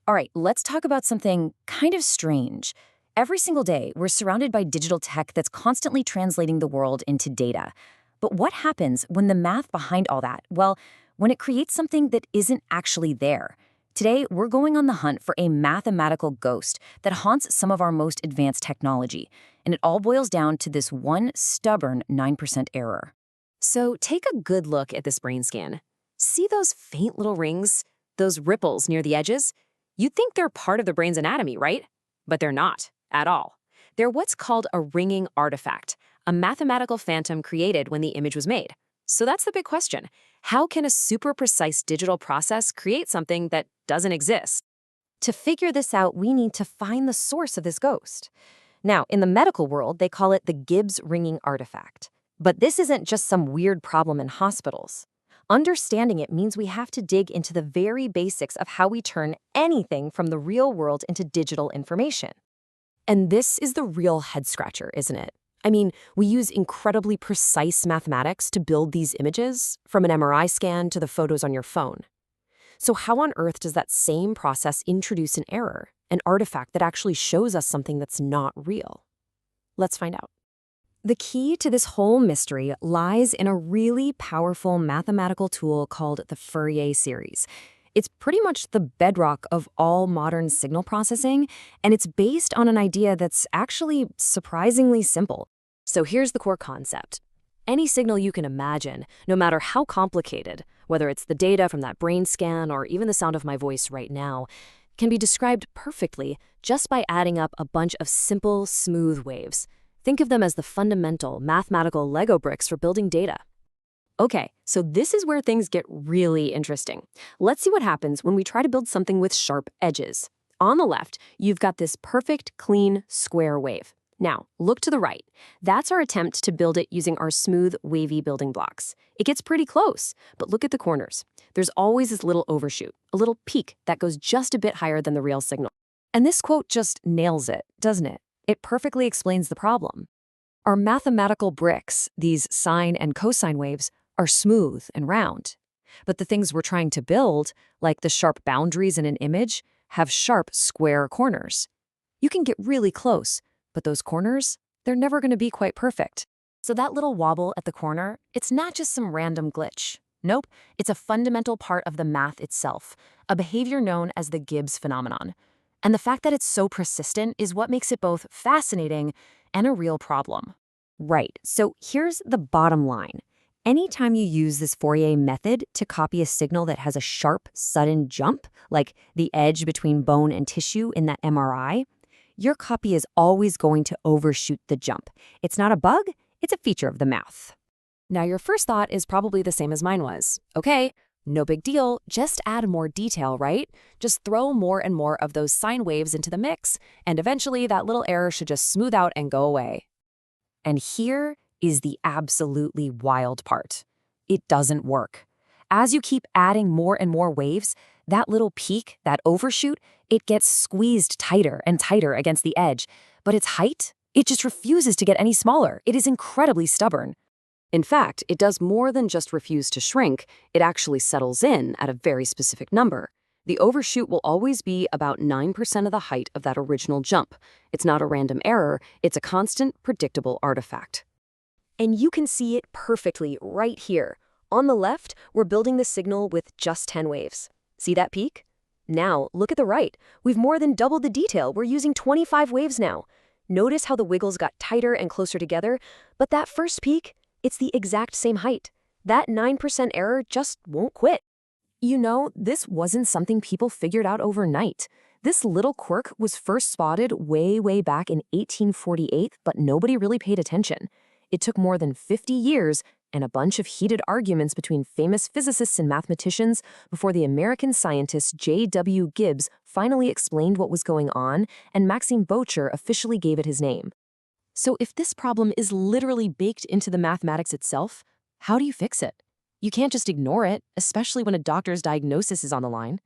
All right, let's talk about something kind of strange. Every single day, we're surrounded by digital tech that's constantly translating the world into data. But what happens when the math behind all that? Well, when it creates something that isn't actually there. Today, we're going on the hunt for a mathematical ghost that haunts some of our most advanced technology. And it all boils down to this one stubborn 9% error. So take a good look at this brain scan. See those faint little rings? Those ripples near the edges? You'd think they're part of the brain's anatomy, right? But they're not, at all. They're what's called a ringing artifact, a mathematical phantom created when the image was made. So that's the big question. How can a super precise digital process create something that doesn't exist? To figure this out, we need to find the source of this ghost. Now, in the medical world, they call it the Gibbs ringing artifact. But this isn't just some weird problem in hospitals. Understanding it means we have to dig into the very basics of how we turn anything from the real world into digital information. And this is the real head-scratcher, isn't it? I mean, we use incredibly precise mathematics to build these images, from an MRI scan to the photos on your phone. So how on earth does that same process introduce an error, an artifact that actually shows us something that's not real? Let's find out. The key to this whole mystery lies in a really powerful mathematical tool called the Fourier series. It's pretty much the bedrock of all modern signal processing, and it's based on an idea that's actually surprisingly simple. So here's the core concept. Any signal you can imagine, no matter how complicated, whether it's the data from that brain scan or even the sound of my voice right now, can be described perfectly just by adding up a bunch of simple, smooth waves. Think of them as the fundamental mathematical Lego bricks for building data. Okay, so this is where things get really interesting. Let's see what happens when we try to build something with sharp edges. On the left, you've got this perfect, clean, square wave. Now, look to the right. That's our attempt to build it using our smooth, wavy building blocks. It gets pretty close, but look at the corners. There's always this little overshoot, a little peak that goes just a bit higher than the real signal. And this quote just nails it, doesn't it? It perfectly explains the problem. Our mathematical bricks, these sine and cosine waves, are smooth and round. But the things we're trying to build, like the sharp boundaries in an image, have sharp, square corners. You can get really close, but those corners, they're never going to be quite perfect. So that little wobble at the corner, it's not just some random glitch. Nope, it's a fundamental part of the math itself, a behavior known as the Gibbs phenomenon. And the fact that it's so persistent is what makes it both fascinating and a real problem. Right, so here's the bottom line. Anytime you use this Fourier method to copy a signal that has a sharp, sudden jump, like the edge between bone and tissue in that MRI, your copy is always going to overshoot the jump. It's not a bug, it's a feature of the math. Now, your first thought is probably the same as mine was. Okay, no big deal, just add more detail, right? Just throw more and more of those sine waves into the mix, and eventually that little error should just smooth out and go away. And here is the absolutely wild part. It doesn't work. As you keep adding more and more waves, that little peak, that overshoot, it gets squeezed tighter and tighter against the edge. But its height, it just refuses to get any smaller. It is incredibly stubborn. In fact, it does more than just refuse to shrink. It actually settles in at a very specific number. The overshoot will always be about 9% of the height of that original jump. It's not a random error, it's a constant, predictable artifact. And you can see it perfectly right here. On the left, we're building the signal with just 10 waves. See that peak? Now, look at the right. We've more than doubled the detail. We're using 25 waves now. Notice how the wiggles got tighter and closer together, but that first peak, it's the exact same height. That 9% error just won't quit. You know, this wasn't something people figured out overnight. This little quirk was first spotted way back in 1848, but nobody really paid attention. It took more than 50 years and a bunch of heated arguments between famous physicists and mathematicians before the American scientist J.W. Gibbs finally explained what was going on, and Maxime Bocher officially gave it his name. So if this problem is literally baked into the mathematics itself, how do you fix it? You can't just ignore it, especially when a doctor's diagnosis is on the line.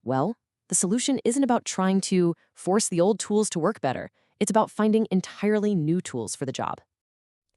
Well, the solution isn't about trying to force the old tools to work better. It's about finding entirely new tools for the job.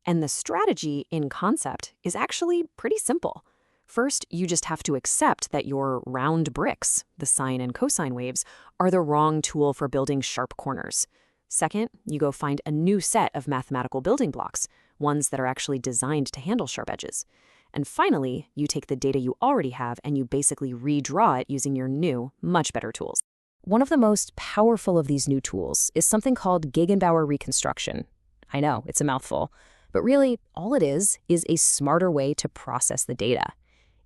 And the strategy in concept is actually pretty simple. First, you just have to accept that your round bricks, the sine and cosine waves, are the wrong tool for building sharp corners. Second, you go find a new set of mathematical building blocks, ones that are actually designed to handle sharp edges. And finally, you take the data you already have and you basically redraw it using your new, much better tools. One of the most powerful of these new tools is something called Gegenbauer reconstruction. I know, it's a mouthful, but really, all it is a smarter way to process the data.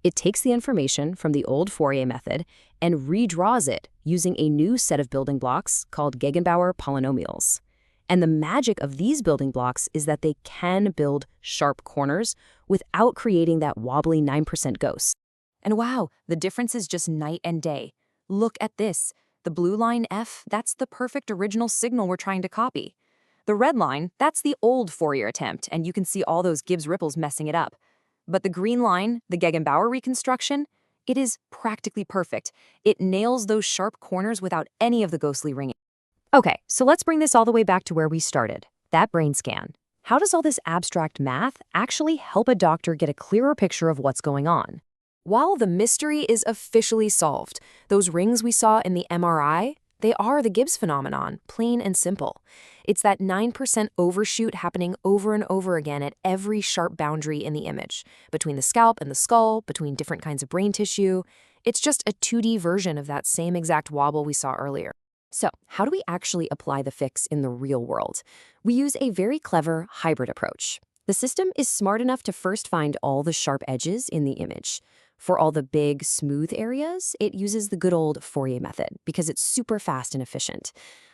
It takes the information from the old Fourier method and redraws it using a new set of building blocks called Gegenbauer polynomials. And the magic of these building blocks is that they can build sharp corners without creating that wobbly 9% ghost. And wow, the difference is just night and day. Look at this. The blue line F, that's the perfect original signal we're trying to copy. The red line, that's the old Fourier attempt, and you can see all those Gibbs ripples messing it up. But the green line, the Gegenbauer reconstruction, it is practically perfect. It nails those sharp corners without any of the ghostly ringing. Okay, so let's bring this all the way back to where we started, that brain scan. How does all this abstract math actually help a doctor get a clearer picture of what's going on? While the mystery is officially solved, those rings we saw in the MRI, they are the Gibbs phenomenon, plain and simple. It's that 9% overshoot happening over and over again at every sharp boundary in the image, between the scalp and the skull, between different kinds of brain tissue. It's just a 2D version of that same exact wobble we saw earlier. So, how do we actually apply the fix in the real world? We use a very clever hybrid approach. The system is smart enough to first find all the sharp edges in the image. For all the big, smooth areas, it uses the good old Fourier method because it's super fast and efficient.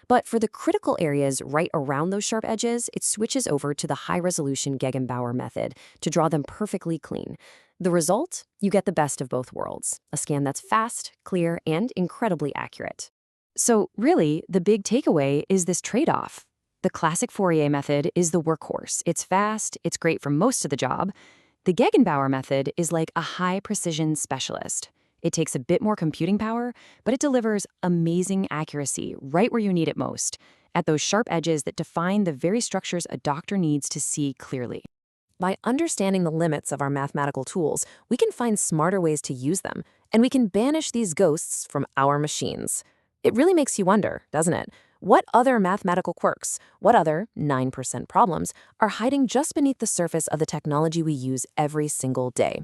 But for the critical areas right around those sharp edges, it switches over to the high-resolution Gegenbauer method to draw them perfectly clean. The result? You get the best of both worlds, a scan that's fast, clear, and incredibly accurate. So really, the big takeaway is this trade-off. The classic Fourier method is the workhorse. It's fast, it's great for most of the job. The Gegenbauer method is like a high-precision specialist. It takes a bit more computing power, but it delivers amazing accuracy right where you need it most, at those sharp edges that define the very structures a doctor needs to see clearly. By understanding the limits of our mathematical tools, we can find smarter ways to use them, and we can banish these ghosts from our machines. It really makes you wonder, doesn't it? What other mathematical quirks, what other 9% problems are hiding just beneath the surface of the technology we use every single day?